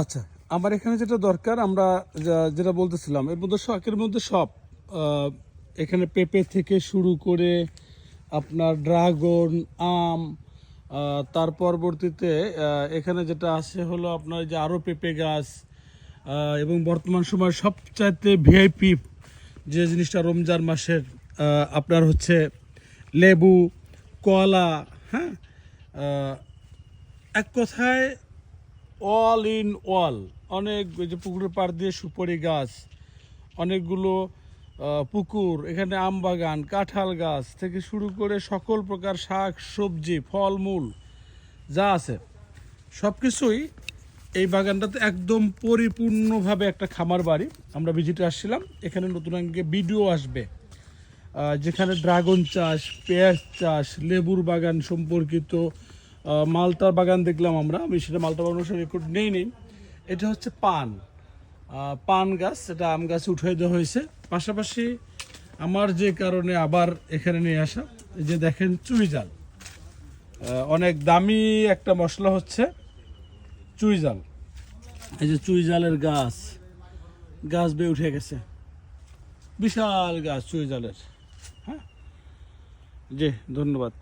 আচ্ছা, আমার এখানে যেটা দরকার আমরা যেটা বলতেছিলাম এর মধ্যে শখের মধ্যে সব আহ, এখানে পেঁপে থেকে শুরু করে আপনার ড্রাগন, আম, তার পরবর্তীতে এখানে যেটা আছে হলো আপনার যে আরও পেঁপে গাছ, এবং বর্তমান সময় সবচাইতে ভিআইপি যে জিনিসটা রমজান মাসের আপনার হচ্ছে লেবু, কলা, হ্যাঁ, আহ, এক কথায় অল ইন অল। অনেক ওই যে পুকুরের পাড় দিয়ে সুপারি গাছ, অনেকগুলো পুকুর, এখানে আম বাগান, কাঁঠাল গাছ থেকে শুরু করে সকল প্রকার শাক সবজি ফলমূল যা আছে সব কিছুই এই বাগানটাতে একদম পরিপূর্ণভাবে একটা খামার বাড়ি। আমরা ভিজিটে আসছিলাম, এখানে নতুন আঙ্গে ভিডিও আসবে যেখানে ড্রাগন চাষ, পেঁয়াজ চাষ, লেবুর বাগান সম্পর্কিত, মালটার বাগান দেখলাম আমরা, আমি সেটা মালটা বাগানের রেকর্ড নেই। এটা হচ্ছে পান, পান গাছ, এটা আম গাছে উঠিয়ে দেওয়া হয়েছে। পাশাপাশি আমার যে কারণে আবার এখানে নিয়ে আসা, এই যে দেখেন চুই জাল, অনেক দামি একটা মশলা হচ্ছে চুই জাল। এই যে চুই জালের গাছ, গাছ বেয়ে উঠে গেছে, বিশাল গাছ চুই জালের। হ্যাঁ, জি, ধন্যবাদ।